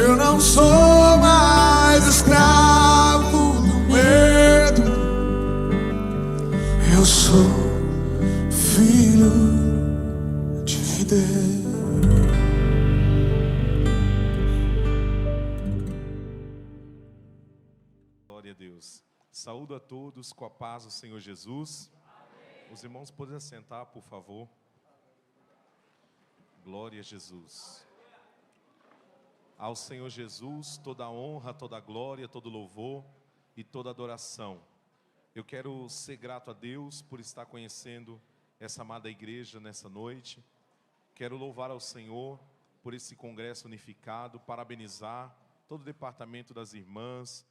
Eu não sou mais escravo do medo. Eu sou filho de Deus. Glória a Deus. Saúdo a todos com a paz do Senhor Jesus. Amém. Os irmãos podem sentar, por favor. Glória a Jesus. Ao Senhor Jesus, toda a honra, toda a glória, todo louvor e toda adoração. Eu quero ser grato a Deus por estar conhecendo essa amada igreja nessa noite. Quero louvar ao Senhor por esse congresso unificado, parabenizar todo o departamento das irmãs,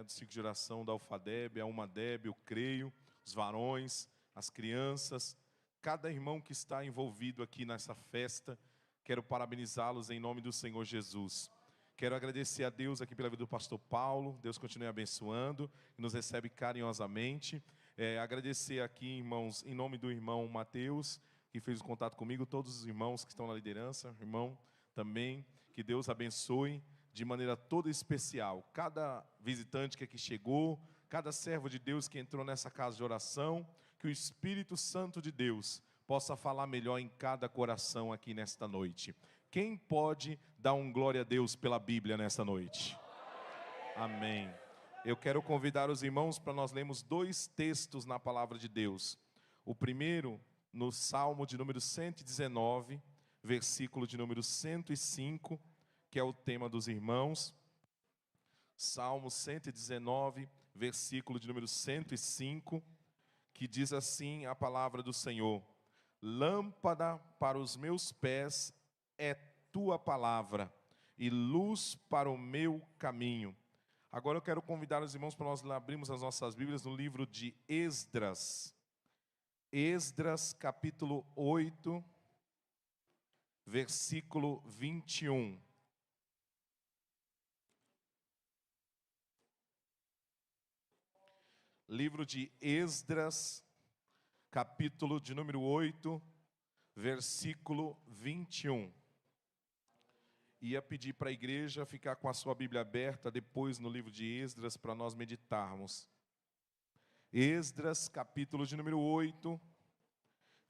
do ciclo de oração da Alfadeb, a Umadeb, o Creio, os varões, as crianças, cada irmão que está envolvido aqui nessa festa. Quero parabenizá-los em nome do Senhor Jesus. Quero agradecer a Deus aqui pela vida do pastor Paulo. Deus continue abençoando e nos recebe carinhosamente. Agradecer aqui, irmãos, em nome do irmão Mateus, que fez o contato comigo, todos os irmãos que estão na liderança, irmão também, que Deus abençoe de maneira toda especial cada visitante que aqui chegou, cada servo de Deus que entrou nessa casa de oração, que o Espírito Santo de Deus possa falar melhor em cada coração aqui nesta noite. Quem pode dar um glória a Deus pela Bíblia nesta noite? Amém. Eu quero convidar os irmãos para nós lermos dois textos na palavra de Deus. O primeiro, no Salmo de número 119, versículo de número 105, que é o tema dos irmãos. Salmo 119, versículo de número 105, que diz assim a palavra do Senhor: lâmpada para os meus pés é tua palavra, e luz para o meu caminho. Agora eu quero convidar os irmãos para nós abrirmos as nossas Bíblias no livro de Esdras. Esdras, capítulo 8, versículo 21. Livro de Esdras, capítulo de número 8, versículo 21. Ia pedir para a igreja ficar com a sua Bíblia aberta depois no livro de Esdras para nós meditarmos. Esdras, capítulo de número 8,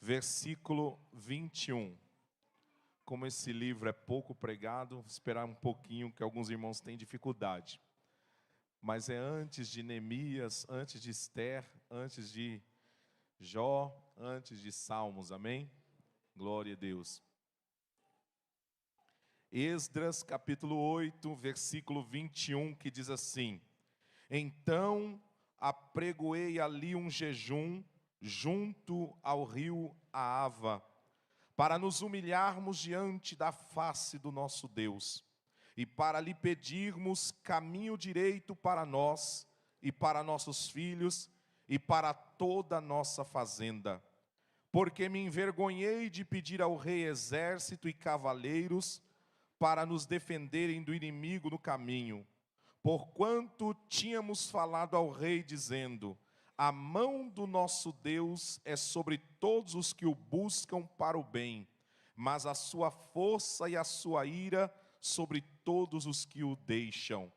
versículo 21. Como esse livro é pouco pregado, vou esperar um pouquinho, que alguns irmãos têm dificuldade. Mas é antes de Neemias, antes de Esther, antes de Jó, antes de Salmos, amém? Glória a Deus. Esdras, capítulo 8, versículo 21, que diz assim: então apregoei ali um jejum junto ao rio Ahava, para nos humilharmos diante da face do nosso Deus, e para lhe pedirmos caminho direito para nós, e para nossos filhos, e para toda a nossa fazenda. Porque me envergonhei de pedir ao rei exército e cavaleiros, para nos defenderem do inimigo no caminho. Porquanto tínhamos falado ao rei, dizendo: a mão do nosso Deus é sobre todos os que o buscam para o bem, mas a sua força e a sua ira sobre todos os que o deixam.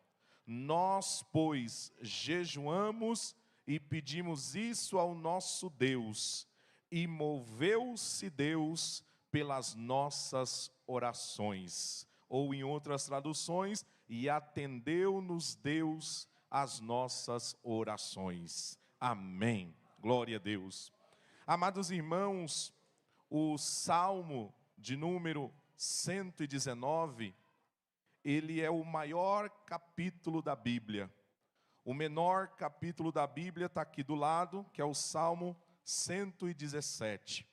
Nós, pois, jejuamos e pedimos isso ao nosso Deus, e moveu-se Deus pelas nossas orações. Ou em outras traduções, e atendeu-nos Deus às nossas orações. Amém. Glória a Deus. Amados irmãos, o Salmo de número 119, ele é o maior capítulo da Bíblia. O menor capítulo da Bíblia está aqui do lado, que é o Salmo 117.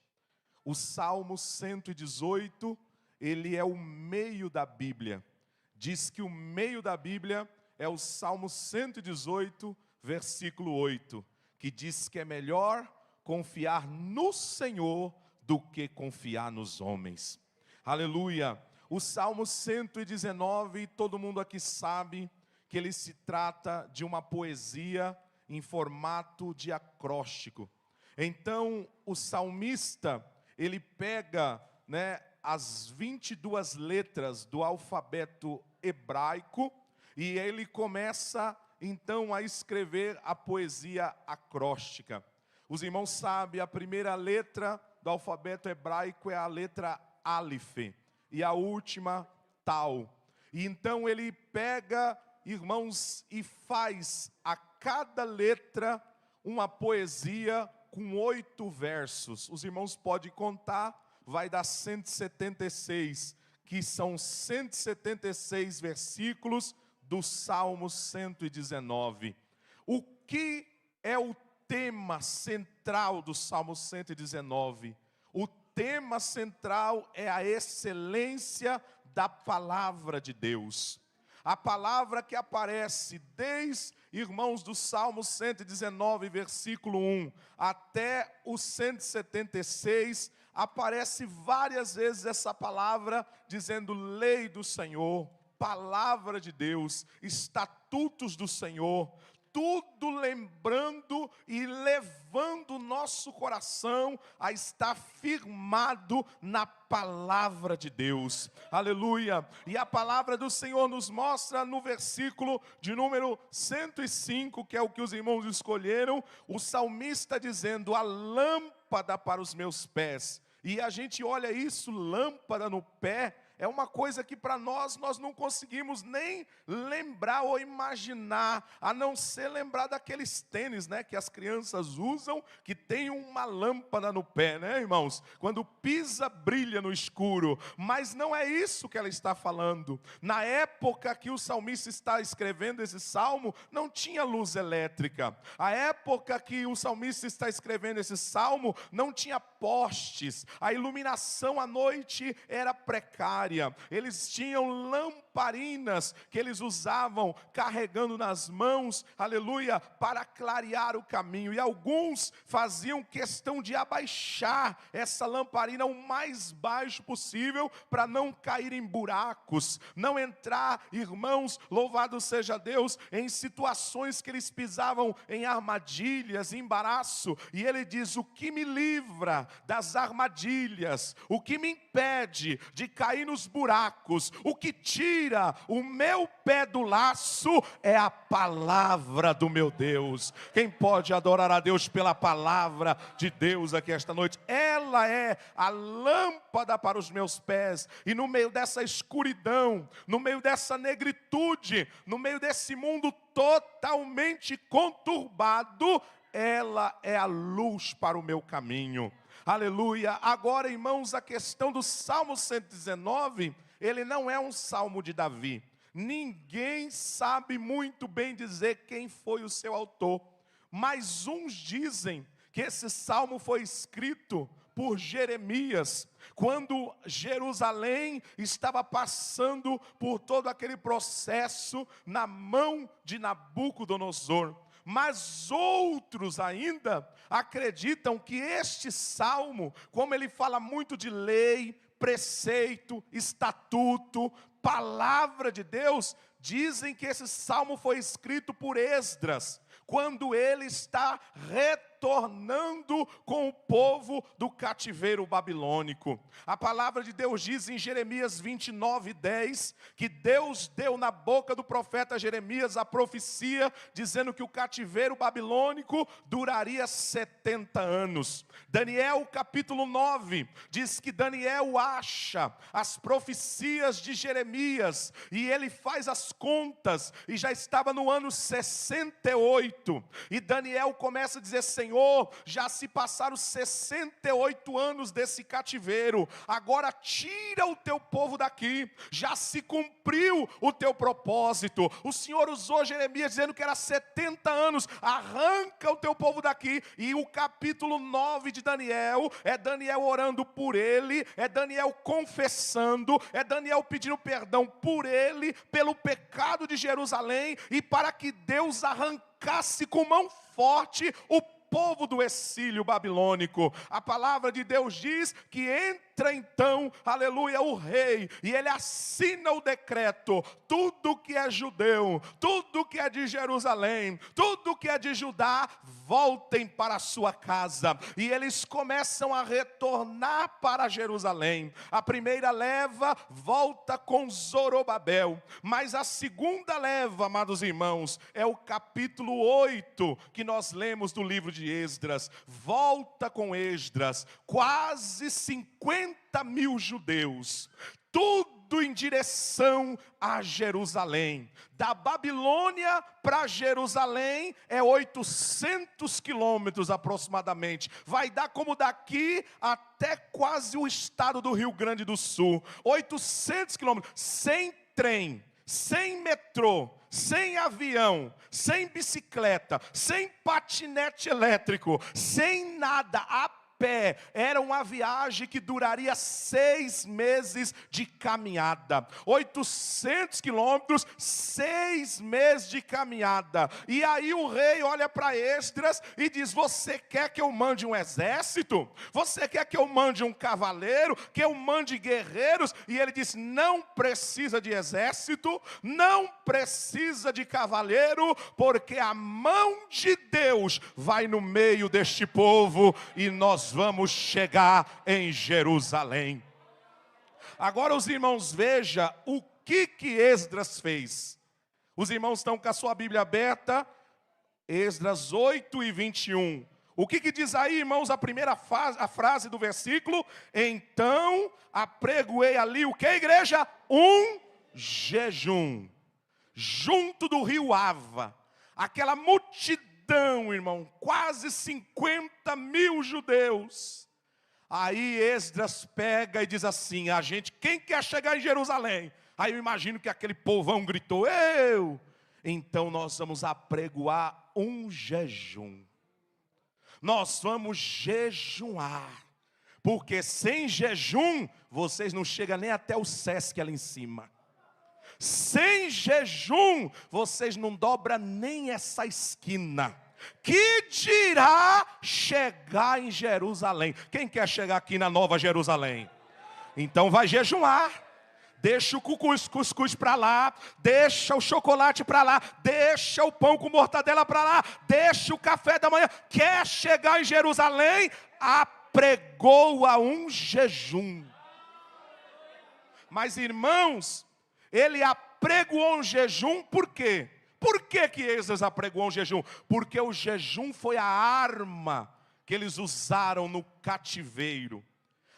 O Salmo 118, ele é o meio da Bíblia. Diz que o meio da Bíblia é o Salmo 118, versículo 8, que diz que é melhor confiar no Senhor do que confiar nos homens. Aleluia! O Salmo 119, todo mundo aqui sabe que ele se trata de uma poesia em formato de acróstico. Então, o salmista, ele pega, as 22 letras do alfabeto hebraico, e ele começa então a escrever a poesia acróstica. Os irmãos sabem, a primeira letra do alfabeto hebraico é a letra Aleph, e a última Tal. E então ele pega, irmãos, e faz a cada letra uma poesia com 8 versos. Os irmãos podem contar, vai dar 176, que são 176 versículos do Salmo 119. O que é o tema central do Salmo 119? O tema central é a excelência da palavra de Deus. A palavra que aparece desde, irmãos, do Salmo 119, versículo 1, até o 176, aparece várias vezes essa palavra, dizendo lei do Senhor, palavra de Deus, estatutos do Senhor, tudo lembrando e levando o nosso coração a estar firmado na palavra de Deus, aleluia. E a palavra do Senhor nos mostra no versículo de número 105, que é o que os irmãos escolheram, o salmista dizendo, a lâmpada para os meus pés. E a gente olha isso, lâmpada no pé, é uma coisa que para nós não conseguimos nem lembrar ou imaginar, a não ser lembrar daqueles tênis, né, que as crianças usam, que tem uma lâmpada no pé, né, irmãos? Quando pisa, brilha no escuro. Mas não é isso que ela está falando. Na época que o salmista está escrevendo esse salmo, não tinha luz elétrica. A época que o salmista está escrevendo esse salmo, não tinha postes. A iluminação à noite era precária. Eles tinham lamparinas que eles usavam carregando nas mãos, aleluia, para clarear o caminho. E alguns faziam questão de abaixar essa lamparina o mais baixo possível para não cair em buracos, não entrar, irmãos, louvado seja Deus, em situações que eles pisavam em armadilhas, em embaraço. E ele diz, o que me livra das armadilhas, o que me impede de cair nos buracos, o que tira o meu pé do laço é a palavra do meu Deus. Quem pode adorar a Deus pela palavra de Deus aqui esta noite? Ela é a lâmpada para os meus pés. E no meio dessa escuridão, no meio dessa negritude, no meio desse mundo totalmente conturbado, ela é a luz para o meu caminho. Aleluia. Agora, irmãos, a questão do Salmo 119, ele não é um salmo de Davi. Ninguém sabe muito bem dizer quem foi o seu autor. Mas uns dizem que esse salmo foi escrito por Jeremias, quando Jerusalém estava passando por todo aquele processo na mão de Nabucodonosor. Mas outros ainda acreditam que este salmo, como ele fala muito de lei, preceito, estatuto, palavra de Deus, dizem que esse salmo foi escrito por Esdras, quando ele está retornando com o povo do cativeiro babilônico. A palavra de Deus diz em Jeremias 29:10, que Deus deu na boca do profeta Jeremias a profecia, dizendo que o cativeiro babilônico duraria 70 anos. Daniel capítulo 9, diz que Daniel acha as profecias de Jeremias, e ele faz as contas, e já estava no ano 68, e Daniel começa a dizer, Senhor, já se passaram 68 anos desse cativeiro, agora tira o teu povo daqui, já se cumpriu o teu propósito. O Senhor usou Jeremias dizendo que era 70 anos, arranca o teu povo daqui. E o capítulo 9 de Daniel, é Daniel orando por ele, é Daniel confessando, é Daniel pedindo perdão por ele, pelo pecado de Jerusalém, e para que Deus arrancasse com mão forte o povo do exílio babilônico. A palavra de Deus diz que entre entra então, aleluia, o rei, e ele assina o decreto: tudo que é judeu, tudo que é de Jerusalém, tudo que é de Judá, voltem para a sua casa. E eles começam a retornar para Jerusalém. A primeira leva volta com Zorobabel, mas a segunda leva, amados irmãos, é o capítulo 8 que nós lemos do livro de Esdras. Volta com Esdras, quase 50 mil judeus, tudo em direção a Jerusalém. Da Babilônia para Jerusalém é 800 quilômetros aproximadamente. Vai dar como daqui até quase o estado do Rio Grande do Sul. 800 quilômetros, sem trem, sem metrô, sem avião, sem bicicleta, sem patinete elétrico, sem nada, a pé. Era uma viagem que duraria 6 meses de caminhada. 800 quilômetros, 6 meses de caminhada. E aí o rei olha para Esdras e diz: você quer que eu mande um exército? Você quer que eu mande um cavaleiro? Que eu mande guerreiros? E ele diz: não precisa de exército, não precisa de cavaleiro, porque a mão de Deus vai no meio deste povo e nós vamos chegar em Jerusalém. Agora os irmãos, veja o que Esdras fez. Os irmãos estão com a sua Bíblia aberta, Esdras 8:21. O que diz aí, irmãos, a primeira frase do versículo? Então apregoei ali o que, igreja? Um jejum, junto do rio Ava. Aquela multidão, irmão, quase 50 mil judeus. Aí Esdras pega e diz assim: quem quer chegar em Jerusalém? Aí eu imagino que aquele povão gritou: eu! Então nós vamos apregoar um jejum. Nós vamos jejuar, porque sem jejum vocês não chegam nem até o Sesc ali em cima. Sem jejum vocês não dobram nem essa esquina. Que dirá chegar em Jerusalém? Quem quer chegar aqui na Nova Jerusalém? Então vai jejuar. Deixa o cuscuz para lá, deixa o chocolate para lá, deixa o pão com mortadela para lá, deixa o café da manhã. Quer chegar em Jerusalém? Apregoa um jejum. Mas irmãos, ele apregoou um jejum por quê? Por que Esdras apregoou um jejum? Porque o jejum foi a arma que eles usaram no cativeiro.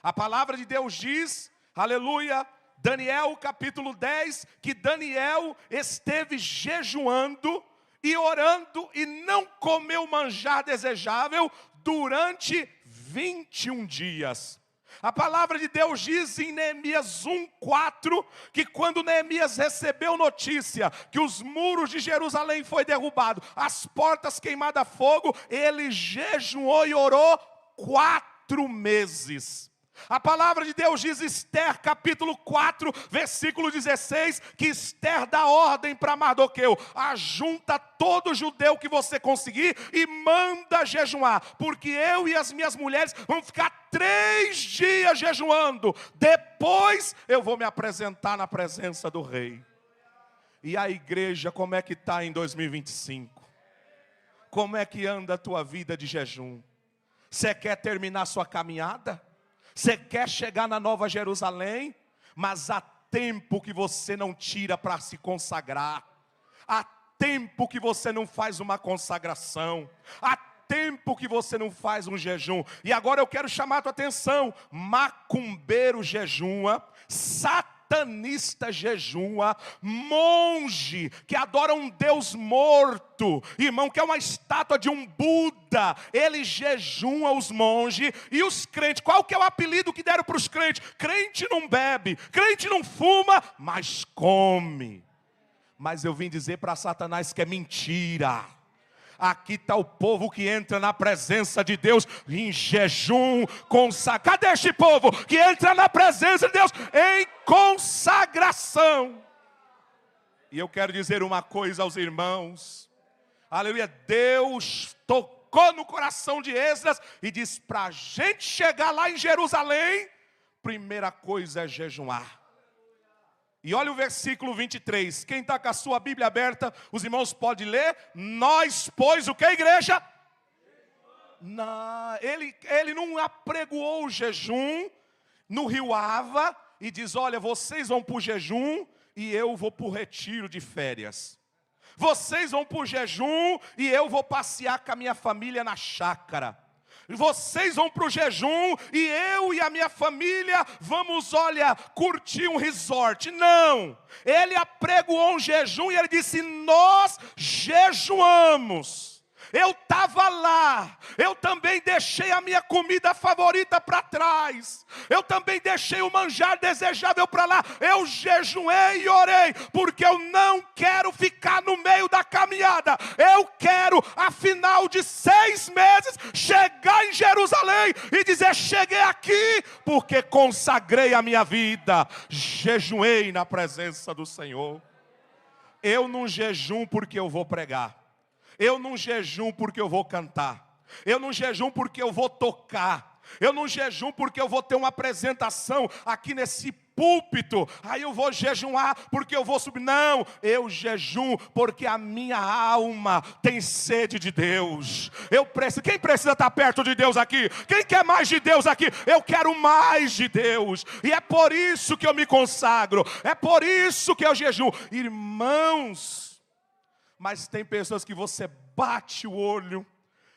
A palavra de Deus diz, aleluia, Daniel capítulo 10, que Daniel esteve jejuando e orando e não comeu manjar desejável durante 21 dias. A palavra de Deus diz em Neemias 1:4, que quando Neemias recebeu notícia que os muros de Jerusalém foi derrubado, as portas queimadas a fogo, ele jejuou e orou 4 meses. A palavra de Deus diz, Esther capítulo 4, versículo 16, que Esther dá ordem para Mardoqueu: ajunta todo judeu que você conseguir e manda jejuar, porque eu e as minhas mulheres vamos ficar 3 dias jejuando, depois eu vou me apresentar na presença do rei. E a igreja, como é que está em 2025? Como é que anda a tua vida de jejum? Você quer terminar sua caminhada? Você quer chegar na Nova Jerusalém? Mas há tempo que você não tira para se consagrar. Há tempo que você não faz uma consagração. Há tempo que você não faz um jejum. E agora eu quero chamar a tua atenção. Macumbeiro jejua, satanista jejua, monge que adora um Deus morto, irmão, que é uma estátua de um Buda, ele jejua, os monges. E os crentes, qual que é o apelido que deram para os crentes? Crente não bebe, crente não fuma, mas come. Mas eu vim dizer para Satanás que é mentira. Aqui está o povo que entra na presença de Deus em jejum, Cadê este povo que entra na presença de Deus em consagração? E eu quero dizer uma coisa aos irmãos. Aleluia, Deus tocou no coração de Esdras e disse para a gente chegar lá em Jerusalém, primeira coisa é jejuar. E olha o versículo 23. Quem está com a sua Bíblia aberta, os irmãos podem ler. Nós, pois, o que, igreja? Não, ele não apregoou o jejum no rio Ava e diz, olha, vocês vão para o jejum e eu vou para o retiro de férias. Vocês vão para o jejum e eu vou passear com a minha família na chácara. Vocês vão para o jejum e eu e a minha família vamos, olha, curtir um resort. Não, ele apregoou um jejum e ele disse, nós jejuamos. Eu estava lá, eu também deixei a minha comida favorita para trás, eu também deixei o manjar desejável para lá, eu jejuei e orei, porque eu não quero ficar no meio da caminhada, eu quero, a final de 6 meses, chegar em Jerusalém e dizer, cheguei aqui, porque consagrei a minha vida, jejuei na presença do Senhor. Eu não jejum porque eu vou pregar. Eu não jejum porque eu vou cantar. Eu não jejum porque eu vou tocar. Eu não jejum porque eu vou ter uma apresentação aqui nesse púlpito. Aí eu vou jejuar porque eu vou subir. Não, eu jejum porque a minha alma tem sede de Deus. Quem precisa estar perto de Deus aqui? Quem quer mais de Deus aqui? Eu quero mais de Deus. E é por isso que eu me consagro. É por isso que eu jejuo. Irmãos, mas tem pessoas que você bate o olho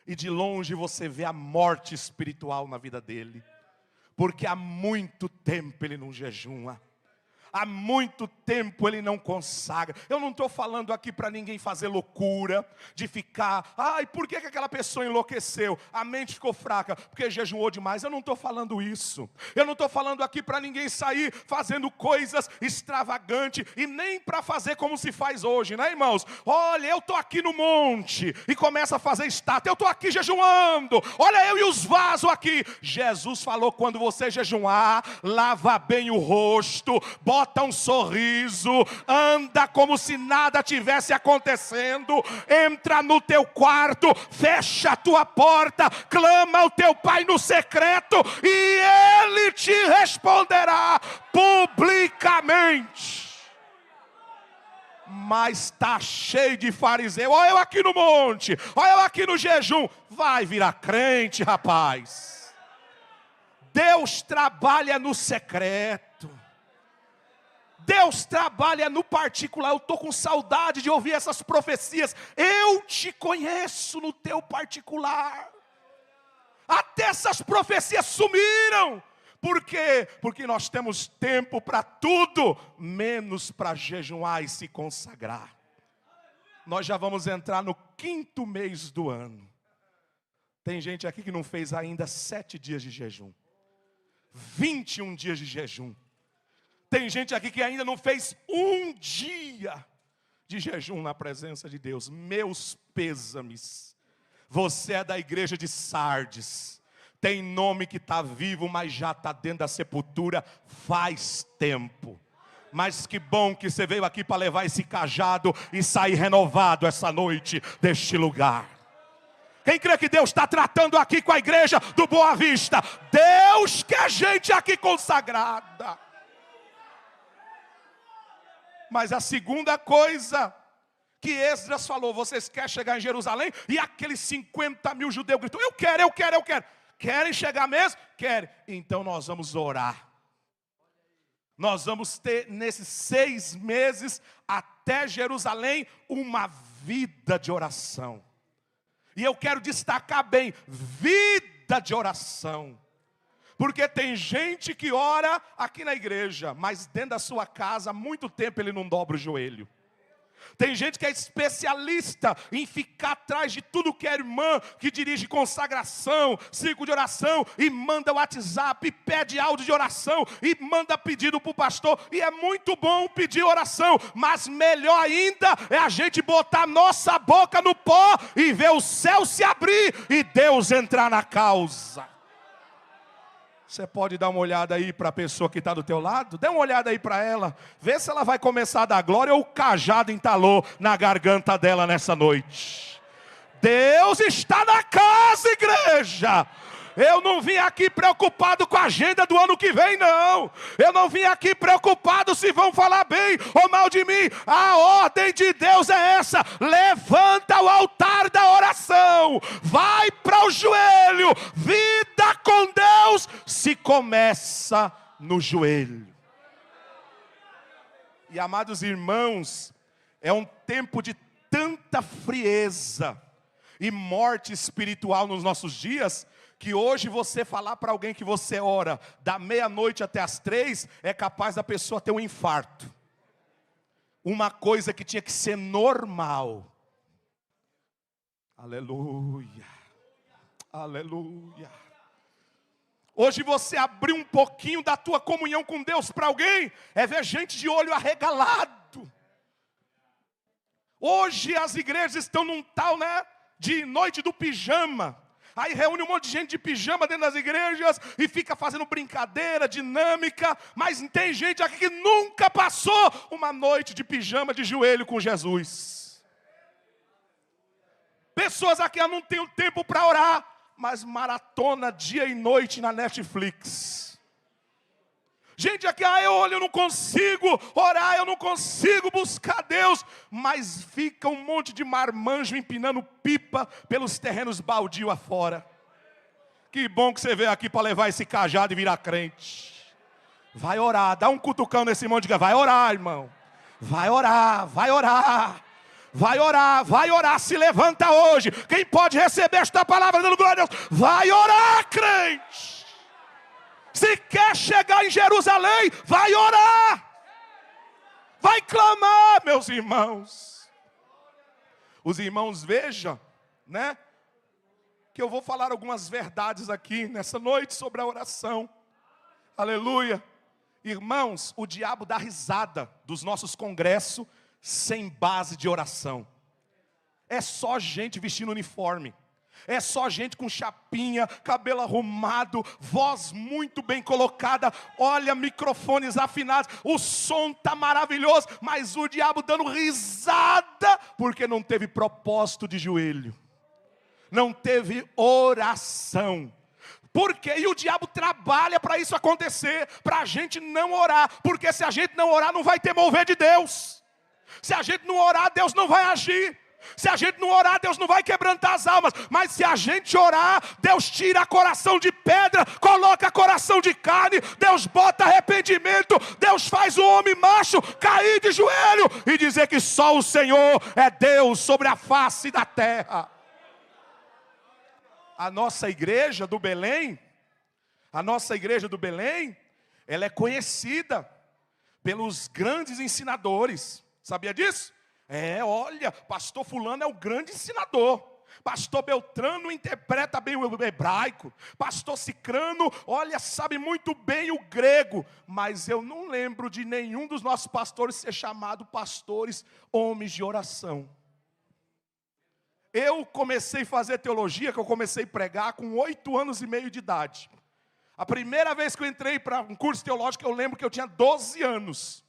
e de longe você vê a morte espiritual na vida dele. Porque há muito tempo ele não jejuma. Há muito tempo ele não consagra. Eu não estou falando aqui para ninguém fazer loucura, de ficar, ai, por que aquela pessoa enlouqueceu? A mente ficou fraca, porque jejuou demais. Eu não estou falando isso. Eu não estou falando aqui para ninguém sair fazendo coisas extravagantes, e nem para fazer como se faz hoje, né, irmãos? Olha, eu estou aqui no monte, e começa a fazer estátua. Eu estou aqui jejuando, olha eu e os vasos aqui. Jesus falou, quando você jejuar, lava bem o rosto, bota um sorriso, anda como se nada tivesse acontecendo, entra no teu quarto, fecha a tua porta, clama ao teu pai no secreto e ele te responderá publicamente. Mas está cheio de fariseu. Olha eu aqui no monte, olha eu aqui no jejum. Vai virar crente, rapaz. Deus trabalha no secreto. Deus trabalha no particular. Eu estou com saudade de ouvir essas profecias. Eu te conheço no teu particular. Até essas profecias sumiram. Por quê? Porque nós temos tempo para tudo, menos para jejuar e se consagrar. Nós já vamos entrar no 5º mês do ano. Tem gente aqui que não fez ainda 7 dias de jejum, 21 dias de jejum. Tem gente aqui que ainda não fez 1 dia de jejum na presença de Deus. Meus pêsames. Você é da igreja de Sardes. Tem nome que está vivo, mas já está dentro da sepultura faz tempo. Mas que bom que você veio aqui para levar esse cajado e sair renovado essa noite deste lugar. Quem crê que Deus está tratando aqui com a igreja do Boa Vista? Deus quer gente aqui consagrada. Mas a segunda coisa que Esdras falou, vocês querem chegar em Jerusalém? E aqueles 50 mil judeus gritou, eu quero, eu quero, eu quero. Querem chegar mesmo? Querem. Então nós vamos orar. Nós vamos ter nesses 6 meses até Jerusalém uma vida de oração. E eu quero destacar bem, vida de oração. Porque tem gente que ora aqui na igreja, mas dentro da sua casa, há muito tempo ele não dobra o joelho. Tem gente que é especialista em ficar atrás de tudo que é irmã, que dirige consagração, círculo de oração, e manda WhatsApp, e pede áudio de oração, e manda pedido para o pastor. E é muito bom pedir oração, mas melhor ainda é a gente botar nossa boca no pó e ver o céu se abrir e Deus entrar na causa. Você pode dar uma olhada aí para a pessoa que está do teu lado? Dê uma olhada aí para ela. Vê se ela vai começar a dar glória ou o cajado entalou na garganta dela nessa noite. Deus está na casa, igreja. Eu não vim aqui preocupado com a agenda do ano que vem, não. Eu não vim aqui preocupado se vão falar bem ou mal de mim. A ordem de Deus é essa: levanta o altar da oração, vai para o joelho. Vida com Deus se começa no joelho. E amados irmãos, é um tempo de tanta frieza e morte espiritual nos nossos dias, que hoje você falar para alguém que você ora da meia-noite até as 3, é capaz da pessoa ter um infarto. Uma coisa que tinha que ser normal. Aleluia, aleluia. Hoje você abrir um pouquinho da tua comunhão com Deus para alguém, é ver gente de olho arregalado. Hoje as igrejas estão num tal, de noite do pijama. Aí reúne um monte de gente de pijama dentro das igrejas e fica fazendo brincadeira, dinâmica. Mas tem gente aqui que nunca passou uma noite de pijama de joelho com Jesus. Pessoas aqui não têm tempo para orar, mas maratona dia e noite na Netflix. Gente aqui, eu não consigo orar, eu não consigo buscar Deus. Mas fica um monte de marmanjo empinando pipa pelos terrenos baldios afora. Que bom que você veio aqui para levar esse cajado e virar crente. Vai orar, dá um cutucão nesse monte de... Vai orar, irmão. Vai orar, vai orar. Vai orar, vai orar, se levanta hoje. Quem pode receber esta palavra dando glória a Deus? Vai orar, crente. Se quer chegar em Jerusalém, vai orar. Vai clamar, meus irmãos. Os irmãos vejam, que eu vou falar algumas verdades aqui nessa noite sobre a oração. Aleluia. Irmãos, o diabo dá risada dos nossos congressos sem base de oração. É só gente vestindo uniforme. É só gente com chapinha, cabelo arrumado, voz muito bem colocada. Olha, microfones afinados, o som está maravilhoso. Mas o diabo dando risada, porque não teve propósito de joelho. Não teve oração. Por quê? E o diabo trabalha para isso acontecer, para a gente não orar. Porque se a gente não orar, não vai ter mover de Deus. Se a gente não orar, Deus não vai agir. Se a gente não orar, Deus não vai quebrantar as almas. Mas se a gente orar, Deus tira coração de pedra, coloca coração de carne. Deus bota arrependimento. Deus faz o homem macho cair de joelho e dizer que só o Senhor é Deus sobre a face da terra. A nossa igreja do Belém, ela é conhecida pelos grandes ensinadores. Sabia disso? Olha, pastor fulano é o grande ensinador. Pastor Beltrano interpreta bem o hebraico. Pastor Cicrano, olha, sabe muito bem o grego. Mas eu não lembro de nenhum dos nossos pastores ser chamado pastores homens de oração. Eu comecei a fazer teologia, que eu comecei a pregar com 8 anos e meio de idade. A primeira vez que eu entrei para um curso teológico, eu lembro que eu tinha 12 anos.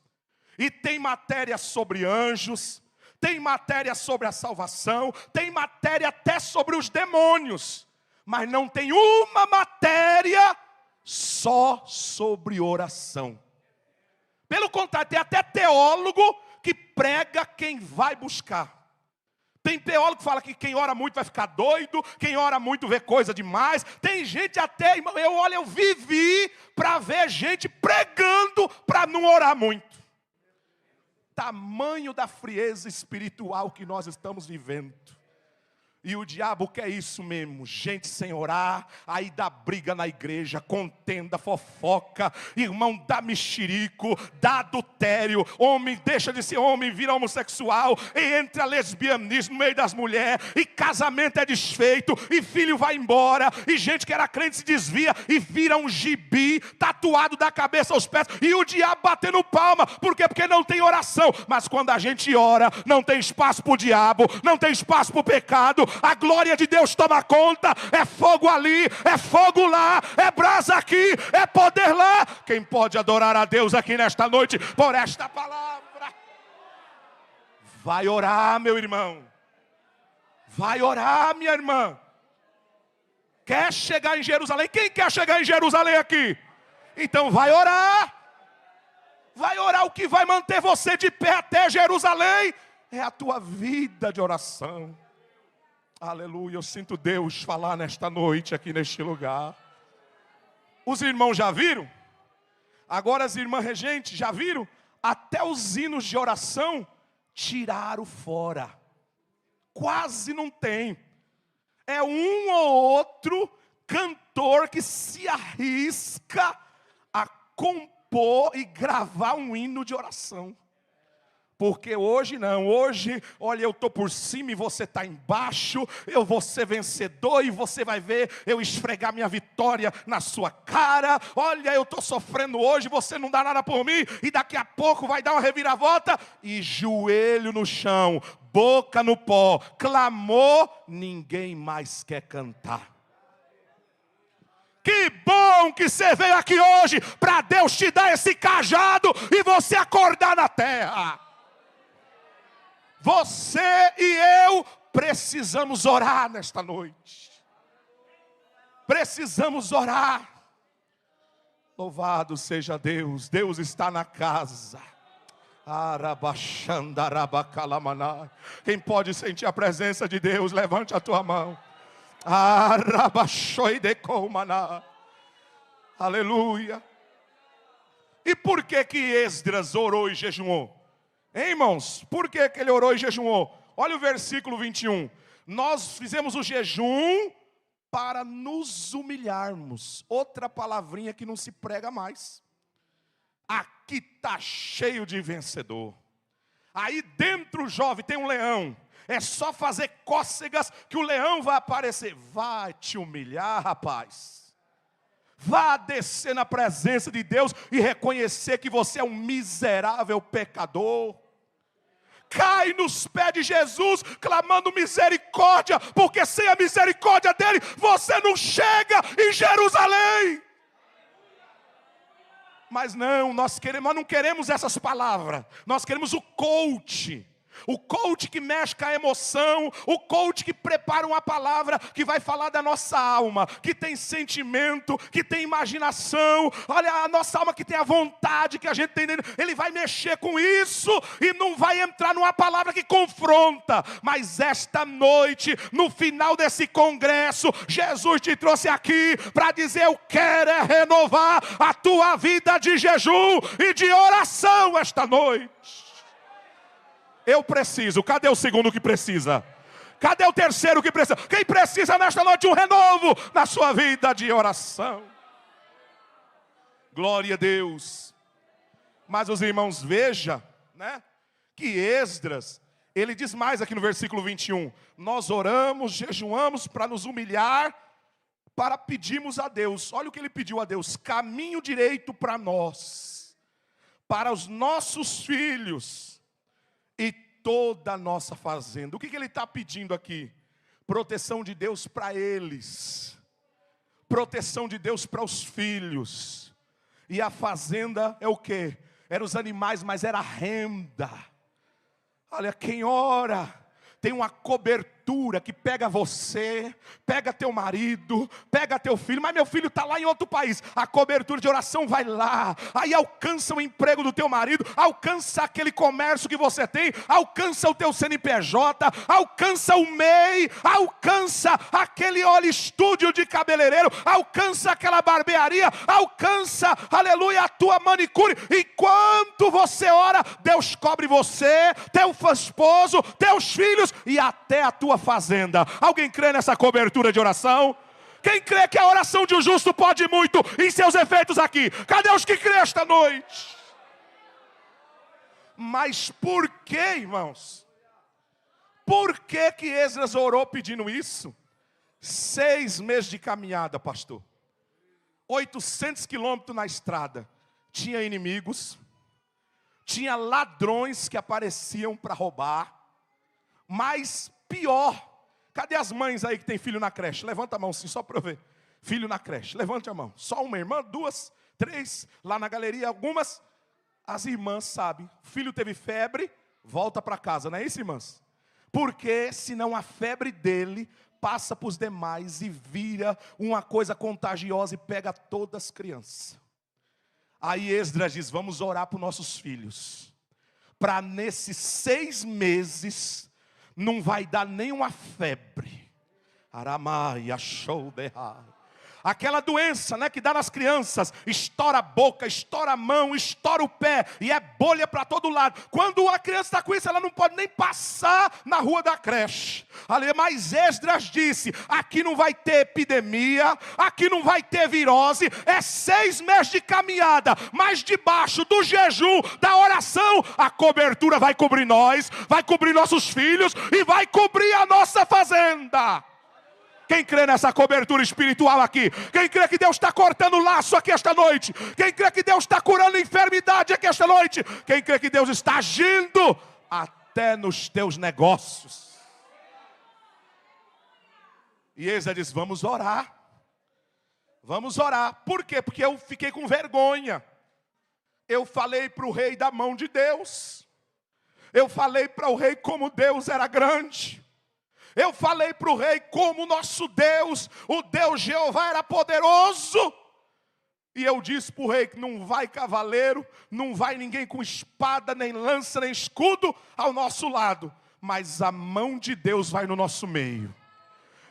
E tem matéria sobre anjos, tem matéria sobre a salvação, tem matéria até sobre os demônios. Mas não tem uma matéria só sobre oração. Pelo contrário, tem até teólogo que prega quem vai buscar. Tem teólogo que fala que quem ora muito vai ficar doido, quem ora muito vê coisa demais. Tem gente até, irmão, eu vivi para ver gente pregando para não orar muito. Tamanho da frieza espiritual que nós estamos vivendo. E o diabo quer isso mesmo, gente sem orar, aí dá briga na igreja, contenda, fofoca, irmão dá mexerico, dá adultério, homem deixa de ser homem, vira homossexual, e entra lesbianismo no meio das mulheres, e casamento é desfeito, e filho vai embora, e gente que era crente se desvia, e vira um gibi, tatuado da cabeça aos pés, e o diabo batendo palma. Por quê? Porque não tem oração. Mas quando a gente ora, não tem espaço para o diabo, não tem espaço para o pecado. A glória de Deus toma conta. É fogo ali, é fogo lá, é brasa aqui, é poder lá. Quem pode adorar a Deus aqui nesta noite por esta palavra? Vai orar, meu irmão. Vai orar, minha irmã. Quer chegar em Jerusalém? Quem quer chegar em Jerusalém aqui? Então vai orar. Vai orar. O que vai manter você de pé até Jerusalém é a tua vida de oração. Aleluia, eu sinto Deus falar nesta noite aqui neste lugar. Os irmãos já viram? Agora as irmãs regentes já viram? Até os hinos de oração tiraram fora. Quase não tem. É um ou outro cantor que se arrisca a compor e gravar um hino de oração. Porque hoje não, hoje, olha, eu estou por cima e você está embaixo, eu vou ser vencedor e você vai ver eu esfregar minha vitória na sua cara. Olha, eu estou sofrendo hoje, você não dá nada por mim, e daqui a pouco vai dar uma reviravolta, e joelho no chão, boca no pó, clamor, ninguém mais quer cantar. Que bom que você veio aqui hoje, para Deus te dar esse cajado e você acordar na terra. Você e eu precisamos orar nesta noite. Precisamos orar. Louvado seja Deus. Deus está na casa. Quem pode sentir a presença de Deus, levante a tua mão. Aleluia. E por que Esdras orou e jejuou? Hein, irmãos? Por que ele orou e jejuou? Olha o versículo 21. Nós fizemos o jejum para nos humilharmos. Outra palavrinha que não se prega mais. Aqui está cheio de vencedor. Aí dentro, jovem, tem um leão. É só fazer cócegas que o leão vai aparecer. Vai te humilhar, rapaz. Vá descer na presença de Deus e reconhecer que você é um miserável pecador. Cai nos pés de Jesus, clamando misericórdia, porque sem a misericórdia dele, você não chega em Jerusalém. Mas não, nós não queremos essas palavras, nós queremos o coach. O coach que mexe com a emoção, o coach que prepara uma palavra que vai falar da nossa alma, que tem sentimento, que tem imaginação. Olha, a nossa alma que tem a vontade que a gente tem dentro, ele vai mexer com isso e não vai entrar numa palavra que confronta. Mas esta noite, no final desse congresso, Jesus te trouxe aqui para dizer: eu quero renovar a tua vida de jejum e de oração esta noite. Eu preciso. Cadê o segundo que precisa? Cadê o terceiro que precisa? Quem precisa nesta noite um renovo na sua vida de oração? Glória a Deus. Mas os irmãos, veja, né, que Esdras, ele diz mais aqui no versículo 21. Nós oramos, jejuamos para nos humilhar, para pedirmos a Deus. Olha o que ele pediu a Deus: caminho direito para nós, para os nossos filhos e toda a nossa fazenda. O que ele está pedindo aqui? Proteção de Deus para eles. Proteção de Deus para os filhos. E a fazenda é o quê? Eram os animais, mas era a renda. Olha, quem ora tem uma cobertura que pega você, pega teu marido, pega teu filho. Mas meu filho está lá em outro país. A cobertura de oração vai lá. Aí alcança o emprego do teu marido, alcança aquele comércio que você tem, alcança o teu CNPJ, alcança o MEI, alcança aquele óleo estúdio de cabeleireiro, alcança aquela barbearia, alcança, aleluia, a tua manicure. Enquanto você ora, Deus cobre você, teu esposo, teus filhos e até a tua fazenda. Alguém crê nessa cobertura de oração? Quem crê que a oração de um justo pode muito em seus efeitos aqui? Cadê os que crê esta noite? Mas por que, irmãos? Por que Esdras orou pedindo isso? 6 meses de caminhada, pastor. 800 quilômetros na estrada. Tinha inimigos. Tinha ladrões que apareciam para roubar. Mas pior, cadê as mães aí que tem filho na creche? Levanta a mão assim, só para eu ver. Filho na creche, levante a mão. Só uma irmã, 2, 3, lá na galeria algumas. As irmãs sabem, filho teve febre, volta para casa, não é isso, irmãs? Porque senão a febre dele passa para os demais e vira uma coisa contagiosa e pega todas as crianças. Aí Esdras diz, vamos orar para os nossos filhos, para nesses 6 meses não vai dar nenhuma febre. Aramaia show de ra. Aquela doença, né, que dá nas crianças, estoura a boca, estoura a mão, estoura o pé, e é bolha para todo lado. Quando a criança está com isso, ela não pode nem passar na rua da creche. Mas Esdras disse, aqui não vai ter epidemia, aqui não vai ter virose, é 6 meses de caminhada, mas debaixo do jejum, da oração, a cobertura vai cobrir nós, vai cobrir nossos filhos, e vai cobrir a nossa fazenda. Quem crê nessa cobertura espiritual aqui? Quem crê que Deus está cortando laço aqui esta noite? Quem crê que Deus está curando enfermidade aqui esta noite? Quem crê que Deus está agindo até nos teus negócios? E Esdras diz, vamos orar. Vamos orar. Por quê? Porque eu fiquei com vergonha. Eu falei para o rei da mão de Deus. Eu falei para o rei como Deus era grande. Eu falei para o rei como o nosso Deus, o Deus Jeová era poderoso. E eu disse para o rei que não vai cavaleiro, não vai ninguém com espada, nem lança, nem escudo ao nosso lado. Mas a mão de Deus vai no nosso meio.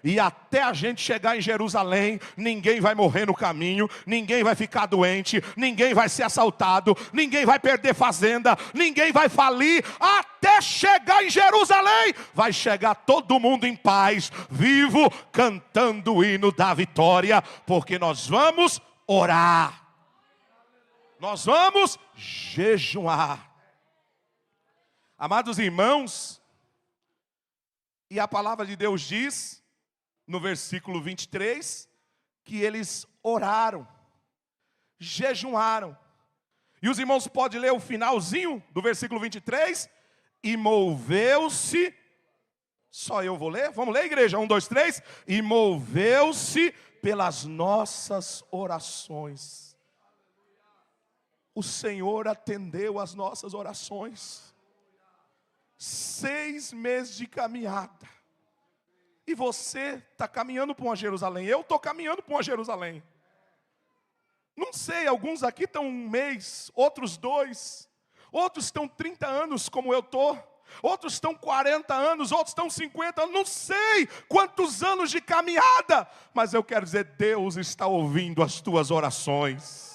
E até a gente chegar em Jerusalém, ninguém vai morrer no caminho, ninguém vai ficar doente, ninguém vai ser assaltado, ninguém vai perder fazenda, ninguém vai falir. Até chegar em Jerusalém, vai chegar todo mundo em paz, vivo, cantando o hino da vitória, porque nós vamos orar, nós vamos jejuar. Amados irmãos, e a palavra de Deus diz, no versículo 23, que eles oraram, jejuaram. E os irmãos podem ler o finalzinho do versículo 23. E moveu-se, só eu vou ler? Vamos ler, igreja? 1, 2, 3. E moveu-se pelas nossas orações. O Senhor atendeu as nossas orações. 6 meses de caminhada. E você está caminhando para uma Jerusalém. Eu estou caminhando para uma Jerusalém. Não sei, alguns aqui estão 1 mês, outros 2. Outros estão 30 anos como eu estou. Outros estão 40 anos, outros estão 50 anos. Não sei quantos anos de caminhada. Mas eu quero dizer, Deus está ouvindo as tuas orações.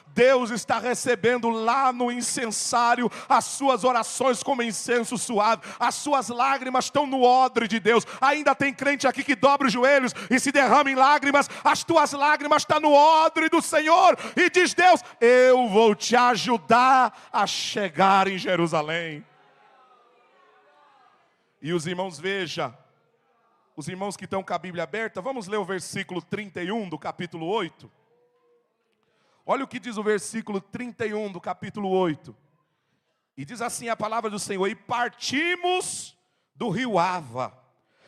Deus está recebendo lá no incensário as suas orações como incenso suave. As suas lágrimas estão no odre de Deus. Ainda tem crente aqui que dobra os joelhos e se derrama em lágrimas. As tuas lágrimas estão no odre do Senhor. E diz Deus, eu vou te ajudar a chegar em Jerusalém. E os irmãos, veja, os irmãos que estão com a Bíblia aberta, vamos ler o versículo 31 do capítulo 8. Olha o que diz o versículo 31 do capítulo 8. E diz assim a palavra do Senhor: e partimos do rio Ava,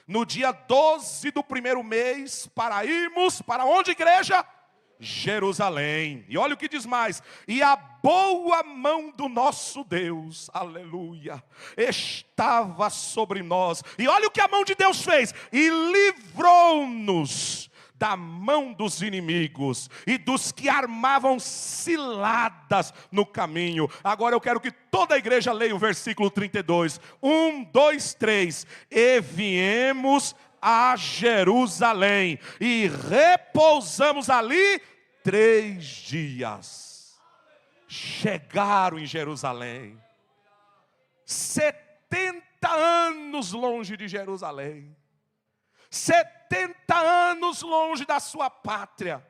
no dia 12 do 1º mês, para irmos, para onde, igreja? Jerusalém. E olha o que diz mais: e a boa mão do nosso Deus, aleluia, estava sobre nós. E olha o que a mão de Deus fez: e livrou-nos da mão dos inimigos e dos que armavam ciladas no caminho. Agora eu quero que toda a igreja leia o versículo 32. 1, 2, 3. E viemos a Jerusalém e repousamos ali 3 dias. Chegaram em Jerusalém. 70 anos longe de Jerusalém. 70 anos longe da sua pátria.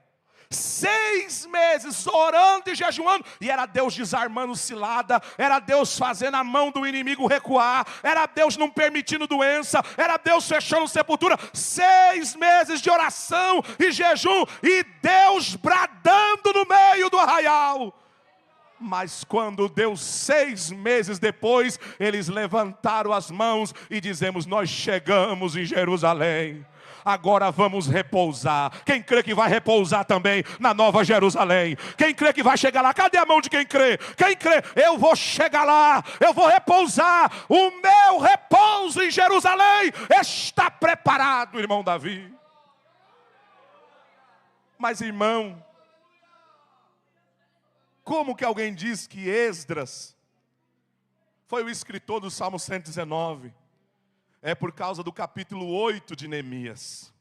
6 meses orando e jejuando. E era Deus desarmando cilada. Era Deus fazendo a mão do inimigo recuar. Era Deus não permitindo doença. Era Deus fechando sepultura. 6 meses de oração e jejum. E Deus bradando no meio do arraial. Mas quando deu 6 meses depois, eles levantaram as mãos e dizemos: nós chegamos em Jerusalém. Agora vamos repousar. Quem crê que vai repousar também na Nova Jerusalém? Quem crê que vai chegar lá? Cadê a mão de quem crê? Quem crê? Eu vou chegar lá, eu vou repousar. O meu repouso em Jerusalém está preparado, irmão Davi. Mas, irmão, como que alguém diz que Esdras foi o escritor do Salmo 119? É por causa do capítulo 8 de Neemias.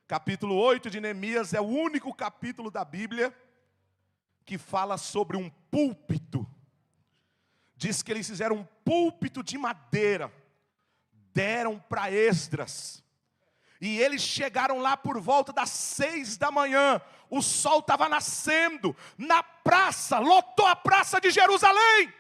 Capítulo 8 de Neemias é o único capítulo da Bíblia que fala sobre um púlpito. Diz que eles fizeram um púlpito de madeira, deram para Esdras. E eles chegaram lá por volta das 6 da manhã. O sol estava nascendo na praça, lotou a praça de Jerusalém.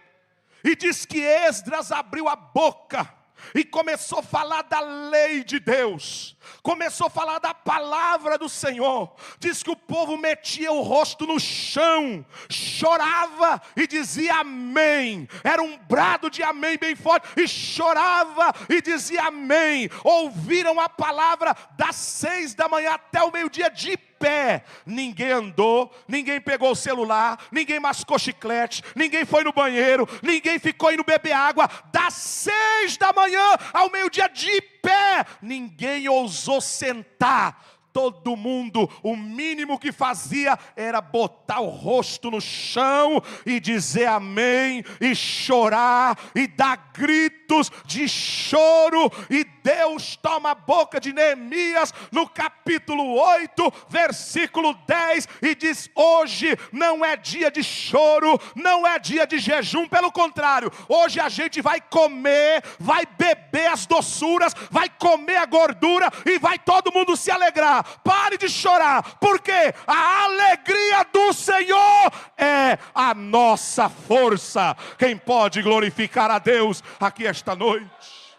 E diz que Esdras abriu a boca e começou a falar da lei de Deus. Começou a falar da palavra do Senhor. Diz que o povo metia o rosto no chão, chorava e dizia amém. Era um brado de amém bem forte. E chorava e dizia amém. Ouviram a palavra das 6 da manhã até o meio-dia de pé. Ninguém andou, ninguém pegou o celular, ninguém mascou chiclete, ninguém foi no banheiro, ninguém ficou indo beber água. Das 6 da manhã ao meio-dia de pé, ninguém ousou sentar. Todo mundo, o mínimo que fazia era botar o rosto no chão e dizer amém, e chorar, e dar gritos de choro. E Deus toma a boca de Neemias no capítulo 8, versículo 10, e diz: hoje não é dia de choro, não é dia de jejum, pelo contrário, hoje a gente vai comer, vai beber as doçuras, vai comer a gordura e vai todo mundo se alegrar. Pare de chorar, porque a alegria do Senhor é a nossa força. Quem pode glorificar a Deus aqui esta noite?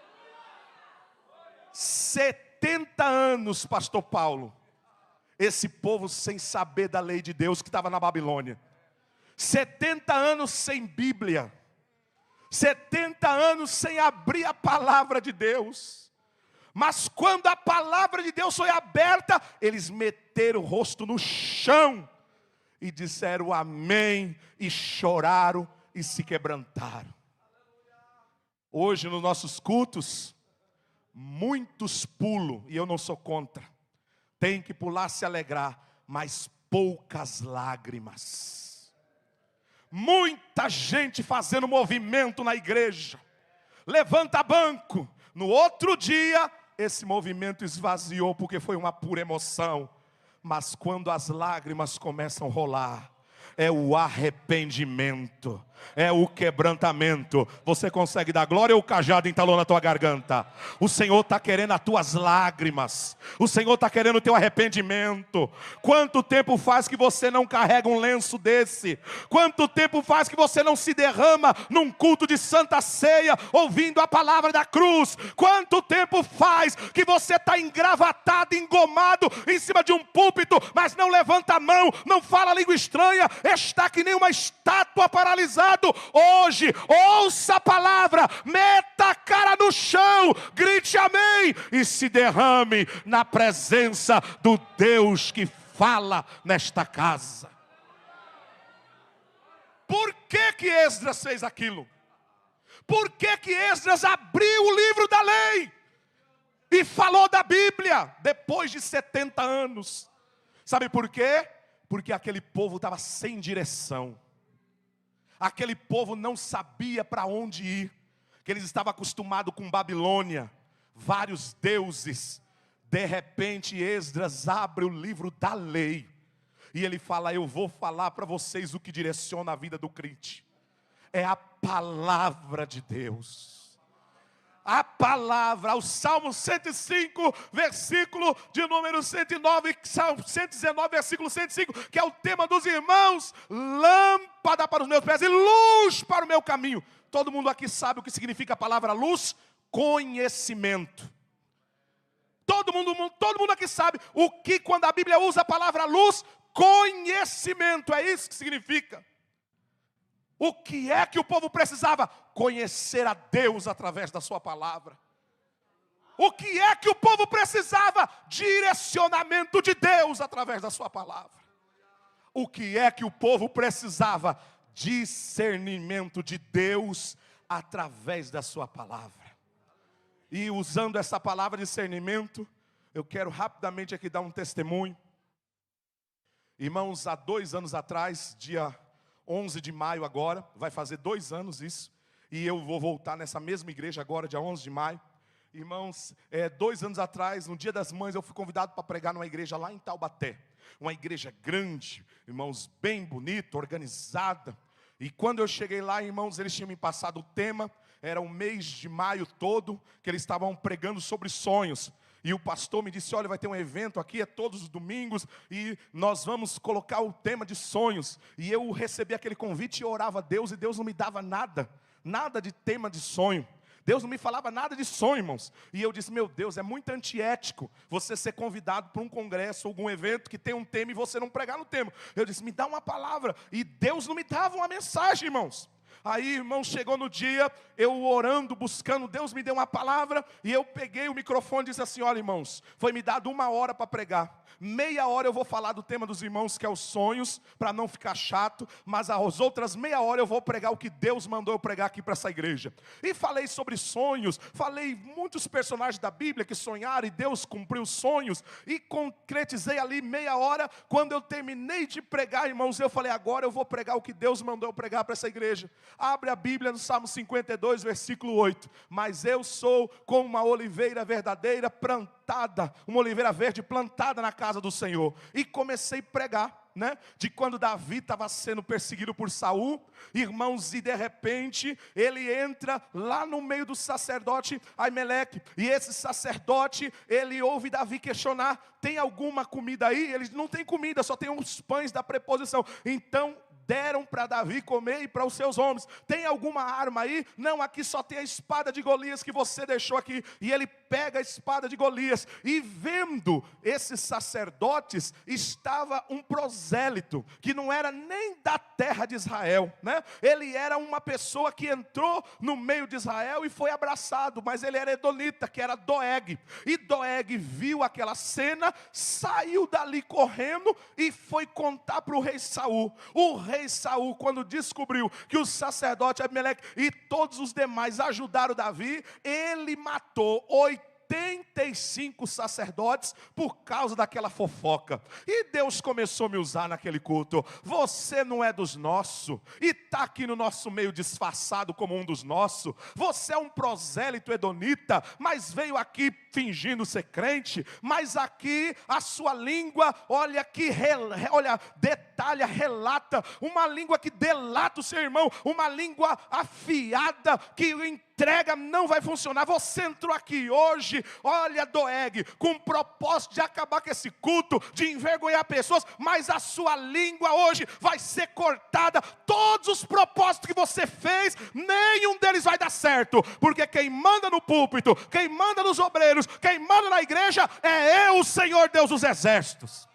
70 anos, pastor Paulo, esse povo sem saber da lei de Deus que estava na Babilônia. 70 anos sem Bíblia. 70 anos sem abrir a palavra de Deus. Mas quando a palavra de Deus foi aberta, eles meteram o rosto no chão e disseram amém, e choraram e se quebrantaram. Hoje nos nossos cultos, muitos pulam, e eu não sou contra. Tem que pular, se alegrar, mas poucas lágrimas. Muita gente fazendo movimento na igreja, levanta banco. No outro dia, esse movimento esvaziou porque foi uma pura emoção. Mas quando as lágrimas começam a rolar, é o arrependimento, é o quebrantamento. Você consegue dar glória ou o cajado entalou na tua garganta? O Senhor está querendo as tuas lágrimas. O Senhor está querendo o teu arrependimento. Quanto tempo faz que você não carrega um lenço desse? Quanto tempo faz que você não se derrama num culto de Santa Ceia, ouvindo a palavra da cruz? Quanto tempo faz que você está engravatado, engomado em cima de um púlpito, mas não levanta a mão, não fala língua estranha, está que nem uma estátua paralisada? Hoje, ouça a palavra, meta a cara no chão, grite amém e se derrame na presença do Deus que fala nesta casa. Por que Esdras fez aquilo? Por que Esdras abriu o livro da lei e falou da Bíblia depois de 70 anos? Sabe por quê? Porque aquele povo estava sem direção. Aquele povo não sabia para onde ir, que eles estavam acostumados com Babilônia, vários deuses. De repente Esdras abre o livro da lei e ele fala: eu vou falar para vocês o que direciona a vida do crente. É a palavra de Deus. A palavra, o Salmo 105, versículo de número 109, Salmo 119, versículo 105, que é o tema dos irmãos: lâmpada para os meus pés e luz para o meu caminho. Todo mundo aqui sabe o que significa a palavra luz? Conhecimento. Todo mundo aqui sabe o que, quando a Bíblia usa a palavra luz, conhecimento, é isso que significa. O que é que o povo precisava? Conhecer a Deus através da sua palavra. O que é que o povo precisava? Direcionamento de Deus através da sua palavra. O que é que o povo precisava? Discernimento de Deus através da sua palavra. E usando essa palavra discernimento, eu quero rapidamente aqui dar um testemunho. Irmãos, há 2 anos atrás, dia 11 de maio agora, vai fazer 2 anos isso, e eu vou voltar nessa mesma igreja agora, dia 11 de maio. Irmãos, 2 anos atrás, no Dia das Mães, eu fui convidado para pregar numa igreja lá em Taubaté. Uma igreja grande, irmãos, bem bonita, organizada. E quando eu cheguei lá, irmãos, eles tinham me passado o tema. Era o mês de maio todo, que eles estavam pregando sobre sonhos. E o pastor me disse, olha, vai ter um evento aqui, é todos os domingos, e nós vamos colocar o tema de sonhos. E eu recebi aquele convite e orava a Deus, e Deus não me dava nada de tema de sonho. Deus não me falava nada de sonho, irmãos. E eu disse, meu Deus, é muito antiético você ser convidado para um congresso, algum evento que tem um tema e você não pregar no tema. Eu disse, me dá uma palavra. E Deus não me dava uma mensagem, irmãos. Aí, irmão, chegou no dia, eu orando, buscando, Deus me deu uma palavra, e eu peguei o microfone e disse assim, olha, irmãos, foi me dado 1 hora para pregar. Meia hora eu vou falar do tema dos irmãos, que é os sonhos, para não ficar chato, mas as outras meia hora eu vou pregar o que Deus mandou eu pregar aqui para essa igreja. E falei sobre sonhos, falei muitos personagens da Bíblia que sonharam, e Deus cumpriu sonhos, e concretizei ali meia hora. Quando eu terminei de pregar, irmãos, eu falei, agora eu vou pregar o que Deus mandou eu pregar para essa igreja. Abre a Bíblia no Salmo 52, versículo 8. Mas eu sou como uma oliveira verdadeira plantada, uma oliveira verde plantada na casa do Senhor. E comecei a pregar, né? De quando Davi estava sendo perseguido por Saul, irmãos, e de repente ele entra lá no meio do sacerdote Aimeleque, e esse sacerdote, ele ouve Davi questionar, tem alguma comida aí? Ele não tem comida, só tem uns pães da preposição. Então deram para Davi comer e para os seus homens. Tem alguma arma aí? Não, aqui só tem a espada de Golias que você deixou aqui. E ele pega a espada de Golias, e vendo esses sacerdotes, estava um prosélito, que não era nem da terra de Israel, né? Ele era uma pessoa que entrou no meio de Israel e foi abraçado, mas ele era edonita, que era Doeg. E Doeg viu aquela cena, saiu dali correndo e foi contar para o rei Saul. O rei Saul, quando descobriu que o sacerdote Abimeleque e todos os demais ajudaram Davi, ele matou 85 sacerdotes por causa daquela fofoca. E Deus começou a me usar naquele culto. Você não é dos nossos e está aqui no nosso meio disfarçado como um dos nossos. Você é um prosélito edonita, mas veio aqui fingindo ser crente. Mas aqui a sua língua, olha que detalha, relata, uma língua que delata o seu irmão, uma língua afiada que entrega não vai funcionar. Você entrou aqui hoje, olha, Doeg, com o propósito de acabar com esse culto, de envergonhar pessoas, mas a sua língua hoje vai ser cortada. Todos os propósitos que você fez, nenhum deles vai dar certo, porque quem manda no púlpito, quem manda nos obreiros, quem manda na igreja é eu, o Senhor Deus dos exércitos.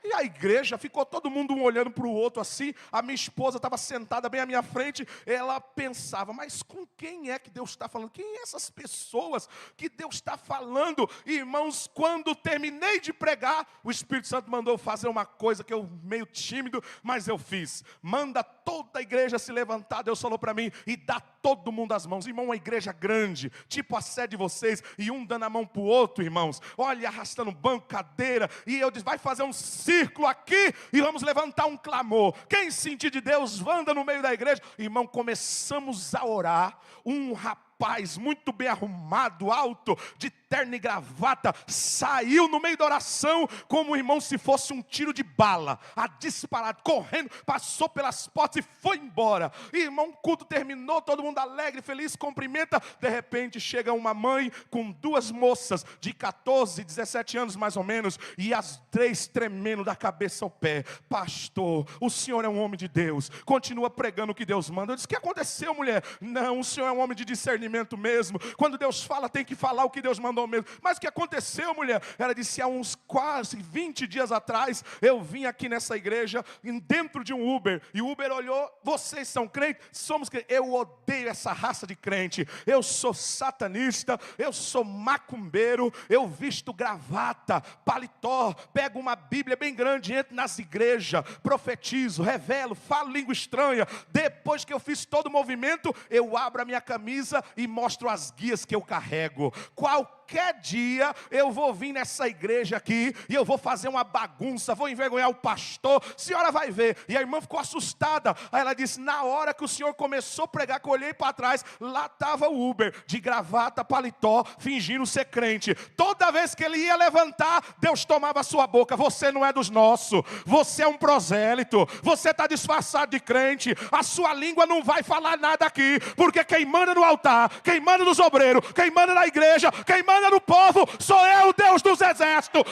E a igreja, ficou todo mundo um olhando para o outro assim. A minha esposa estava sentada bem à minha frente. Ela pensava, mas com quem é que Deus está falando? Quem é essas pessoas que Deus está falando? Irmãos, quando terminei de pregar, o Espírito Santo mandou eu fazer uma coisa que eu meio tímido, mas eu fiz. Manda toda a igreja se levantar, Deus falou para mim, e dá todo mundo as mãos. Irmão, uma igreja grande, tipo a sede de vocês, e um dando a mão para o outro, irmãos. Olha, arrastando banco, cadeira. E eu disse, vai fazer um círculo aqui e vamos levantar um clamor. Quem sentir de Deus, anda no meio da igreja. Irmão, começamos a orar. Um rapaz muito bem arrumado, alto, de terno e gravata, saiu no meio da oração como, irmão, se fosse um tiro de bala, a disparado, correndo, passou pelas portas e foi embora. Irmão, o culto terminou, todo mundo alegre, feliz, cumprimenta. De repente chega uma mãe com 2 moças de 14, 17 anos mais ou menos, e as 3 tremendo da cabeça ao pé. Pastor, o senhor é um homem de Deus, continua pregando o que Deus manda. Eu disse, o que aconteceu, mulher? Não, o senhor é um homem de discernimento mesmo. Quando Deus fala, tem que falar o que Deus mandou mandou mesmo. Mas o que aconteceu, mulher? Ela disse, há uns quase 20 dias atrás, eu vim aqui nessa igreja, dentro de um Uber. E o Uber olhou, vocês são crentes? Somos crentes. Eu odeio essa raça de crente. Eu sou satanista, eu sou macumbeiro, eu visto gravata, paletó, pego uma Bíblia bem grande, entro nas igrejas, profetizo, revelo, falo língua estranha. Depois que eu fiz todo o movimento, eu abro a minha camisa e mostro as guias que eu carrego. Qualquer dia eu vou vir nessa igreja aqui e eu vou fazer uma bagunça, vou envergonhar o pastor, a senhora vai ver. E a irmã ficou assustada. Aí ela disse, na hora que o senhor começou a pregar, que eu olhei para trás, lá estava o Uber, de gravata, paletó, fingindo ser crente. Toda vez que ele ia levantar, Deus tomava a sua boca. Você não é dos nossos, você é um prosélito, você está disfarçado de crente, a sua língua não vai falar nada aqui, porque quem manda no altar, quem manda nos obreiros, quem manda na igreja, quem manda no povo, sou eu, Deus dos exércitos.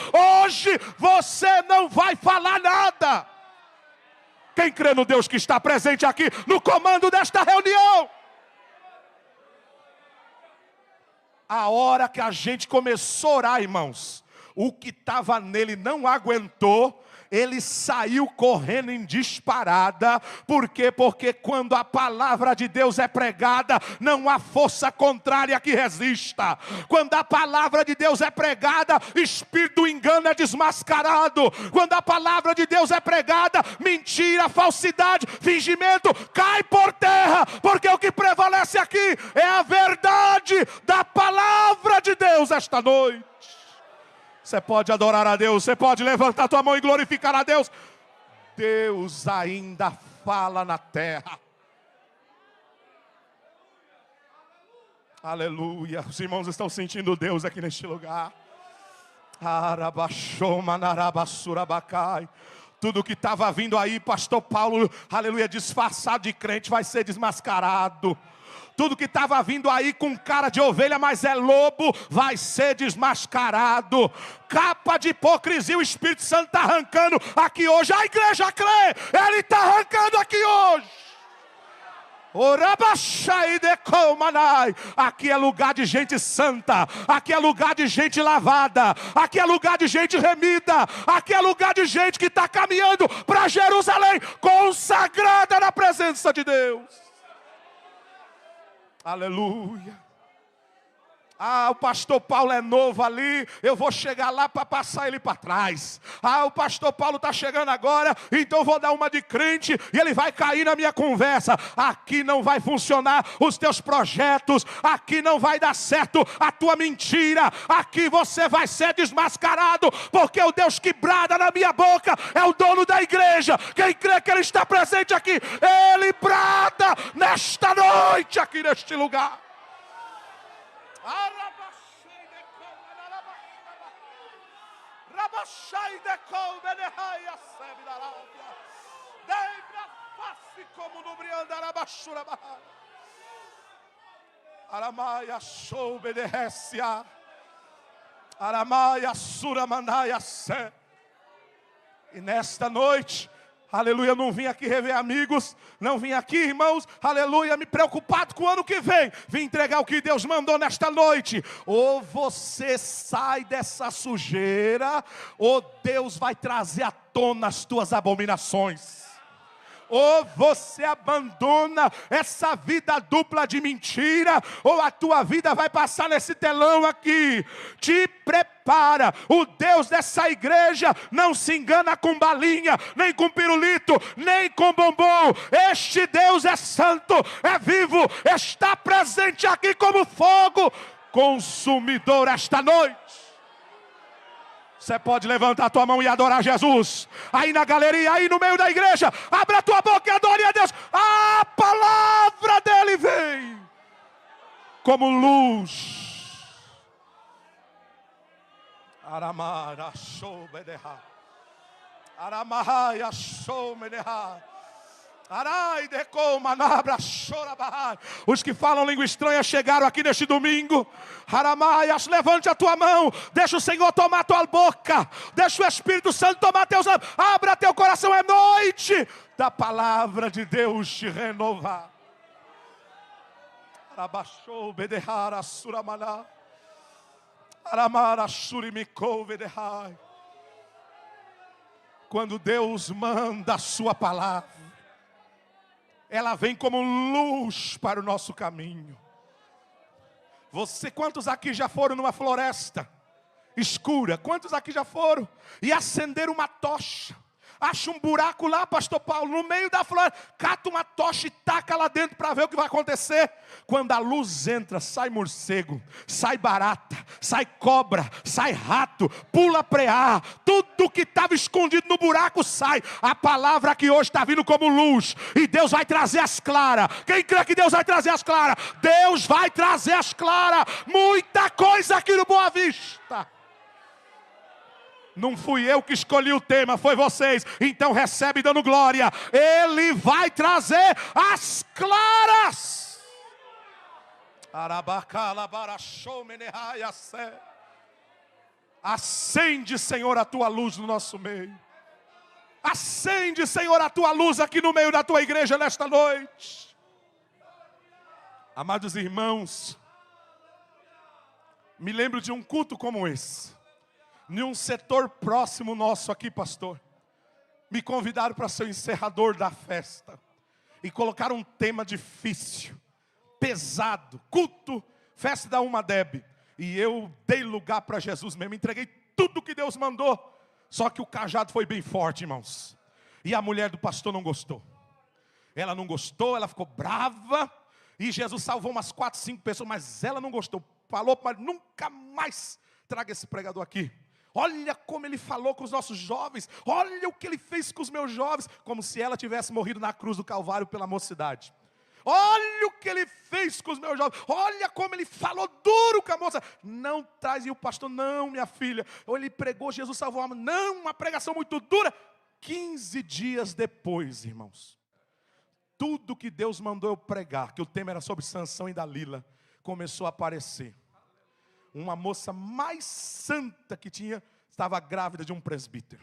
Hoje você não vai falar nada. Quem crê no Deus que está presente aqui, no comando desta reunião? A hora que a gente começou a orar, irmãos, o que estava nele não aguentou. Ele saiu correndo em disparada. Por quê? Porque quando a palavra de Deus é pregada, não há força contrária que resista. Quando a palavra de Deus é pregada, espírito do engano é desmascarado. Quando a palavra de Deus é pregada, mentira, falsidade, fingimento cai por terra. Porque o que prevalece aqui é a verdade da palavra de Deus esta noite. Você pode adorar a Deus, você pode levantar a tua mão e glorificar a Deus. Deus ainda fala na terra. Aleluia. Os irmãos estão sentindo Deus aqui neste lugar. Tudo que estava vindo aí, pastor Paulo, aleluia, disfarçado de crente, vai ser desmascarado. Tudo que estava vindo aí com cara de ovelha, mas é lobo, vai ser desmascarado. Capa de hipocrisia, o Espírito Santo está arrancando aqui hoje. A igreja crê, ele está arrancando aqui hoje. Aqui é lugar de gente santa, aqui é lugar de gente lavada, aqui é lugar de gente remida, aqui é lugar de gente que está caminhando para Jerusalém, consagrada na presença de Deus. Aleluia. O pastor Paulo é novo ali, eu vou chegar lá para passar ele para trás. O pastor Paulo está chegando agora, então eu vou dar uma de crente e ele vai cair na minha conversa. Aqui não vai funcionar os teus projetos, aqui não vai dar certo a tua mentira, aqui você vai ser desmascarado, porque o Deus que brada na minha boca é o dono da igreja. Quem crê que ele está presente aqui, ele brada nesta noite, aqui neste lugar. E nesta noite, aleluia, eu não vim aqui rever amigos, não vim aqui, irmãos, aleluia, me preocupado com o ano que vem. Vim entregar o que Deus mandou nesta noite. Ou você sai dessa sujeira, ou Deus vai trazer à tona as tuas abominações. Ou você abandona essa vida dupla de mentira, ou a tua vida vai passar nesse telão aqui. Te prepara. O Deus dessa igreja não se engana com balinha, nem com pirulito, nem com bombom. Este Deus é santo, é vivo, está presente aqui como fogo consumidor esta noite. Você pode levantar a tua mão e adorar Jesus. Aí na galeria, aí no meio da igreja, abra a tua boca e adore a Deus. A palavra dele vem como luz. Aramara sobedeha. Aramahaya somedeha. Os que falam língua estranha chegaram aqui neste domingo. Aramaias, levante a tua mão. Deixa o Senhor tomar a tua boca. Deixa o Espírito Santo tomar teus lábios. Abra teu coração, é noite da palavra de Deus te renovar. Quando Deus manda a sua palavra, ela vem como luz para o nosso caminho. Quantos aqui já foram numa floresta escura? Quantos aqui já foram e acenderam uma tocha? Acha um buraco lá, pastor Paulo, no meio da floresta, cata uma tocha e taca lá dentro para ver o que vai acontecer. Quando a luz entra, sai morcego, sai barata, sai cobra, sai rato, pula preá, tudo que estava escondido no buraco sai. A palavra que hoje está vindo como luz, e Deus vai trazer as claras. Quem crê que Deus vai trazer as claras? Deus vai trazer as claras. Muita coisa aqui no Boa Vista. Não fui eu que escolhi o tema, foi vocês. Então recebe dando glória. Ele vai trazer as claras. Acende, Senhor, a tua luz no nosso meio. Acende, Senhor, a tua luz aqui no meio da tua igreja nesta noite. Amados irmãos, me lembro de um culto como esse. Em um setor próximo nosso aqui, pastor, me convidaram para ser o encerrador da festa. E colocaram um tema difícil, pesado, culto, festa da Umadeb. E eu dei lugar para Jesus mesmo, entreguei tudo que Deus mandou. Só que o cajado foi bem forte, irmãos. E a mulher do pastor não gostou. Ela não gostou, ela ficou brava. E Jesus salvou umas 4, 5 pessoas, mas ela não gostou. Falou para nunca mais traga esse pregador aqui. Olha como ele falou com os nossos jovens. Olha o que ele fez com os meus jovens. Como se ela tivesse morrido na cruz do Calvário pela mocidade. Olha o que ele fez com os meus jovens. Olha como ele falou duro com a moça. Não traz. E o pastor, não, minha filha. Ou ele pregou, Jesus salvou a alma. Não, uma pregação muito dura. 15 dias depois, irmãos. Tudo que Deus mandou eu pregar, que o tema era sobre Sansão e Dalila, começou a aparecer. Uma moça mais santa que tinha, estava grávida de um presbítero.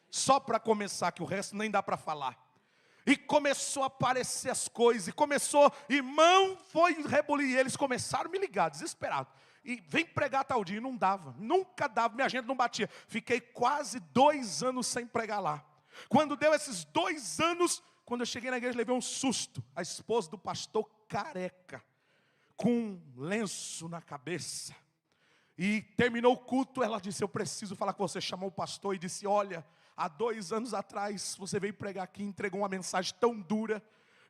Só para começar, que o resto nem dá para falar. E começou a aparecer as coisas, e começou, irmão, foi rebolir. E eles começaram a me ligar, desesperados. E vem pregar tal dia, e não dava, nunca dava, minha agenda não batia. Fiquei quase 2 anos sem pregar lá. Quando deu esses 2 anos, quando eu cheguei na igreja, levei um susto. A esposa do pastor careca, com um lenço na cabeça. E terminou o culto, ela disse, eu preciso falar com você. Chamou o pastor e disse, olha, há 2 anos atrás, você veio pregar aqui, entregou uma mensagem tão dura,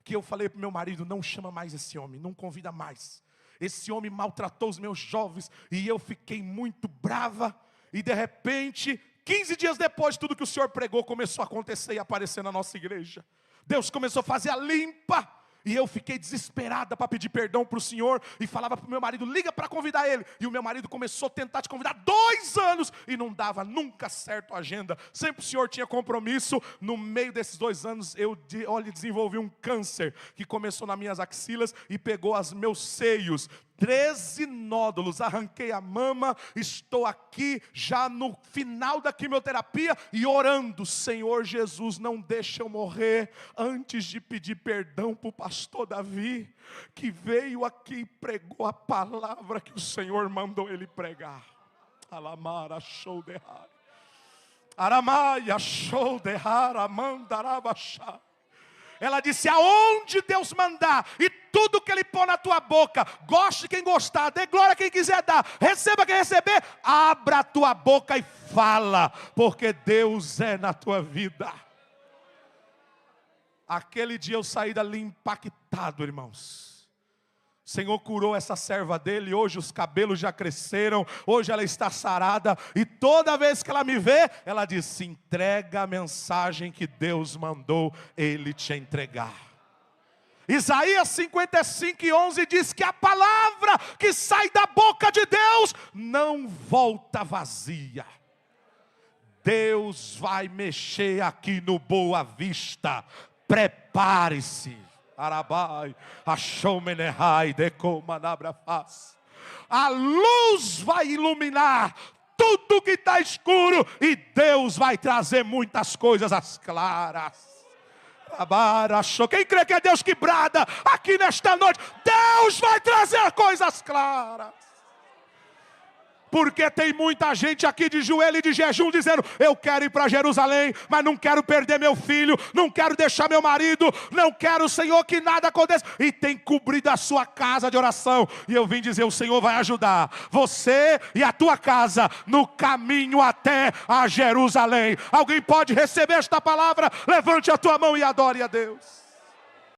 que eu falei para o meu marido, não chama mais esse homem, não convida mais. Esse homem maltratou os meus jovens, e eu fiquei muito brava, e de repente, 15 dias depois, tudo que o senhor pregou começou a acontecer e aparecer na nossa igreja. Deus começou a fazer a limpa. E eu fiquei desesperada para pedir perdão para o Senhor. E falava para o meu marido, liga para convidar ele. E o meu marido começou a tentar te convidar 2 anos. E não dava nunca certo a agenda. Sempre o Senhor tinha compromisso. No meio desses 2 anos, eu desenvolvi um câncer. Que começou nas minhas axilas e pegou os meus seios. 13 nódulos, arranquei a mama, estou aqui já no final da quimioterapia e orando, Senhor Jesus, não deixa eu morrer antes de pedir perdão para o pastor Davi, que veio aqui e pregou a palavra que o Senhor mandou ele pregar. Alamara show de har, Aramaia show de har, Amandarabachá. Ela disse, aonde Deus mandar, e tudo que Ele pôr na tua boca, goste quem gostar, dê glória a quem quiser dar, receba quem receber, abra a tua boca e fala, porque Deus é na tua vida. Aquele dia eu saí dali impactado, irmãos. O Senhor curou essa serva dele, hoje os cabelos já cresceram, hoje ela está sarada, e toda vez que ela me vê, ela diz, entrega a mensagem que Deus mandou ele te entregar. Isaías 55:11 diz que a palavra que sai da boca de Deus não volta vazia. Deus vai mexer aqui no Boa Vista, prepare-se. Arabai, Ashoumenehai, Decomanabra-faz. A luz vai iluminar tudo que está escuro e Deus vai trazer muitas coisas às claras. Quem crê que é Deus que brada aqui nesta noite? Deus vai trazer coisas claras. Porque tem muita gente aqui de joelho e de jejum dizendo: eu quero ir para Jerusalém, mas não quero perder meu filho, não quero deixar meu marido, não quero, Senhor, que nada aconteça. E tem cobrido a sua casa de oração. E eu vim dizer: o Senhor vai ajudar você e a tua casa no caminho até a Jerusalém. Alguém pode receber esta palavra? Levante a tua mão e adore a Deus.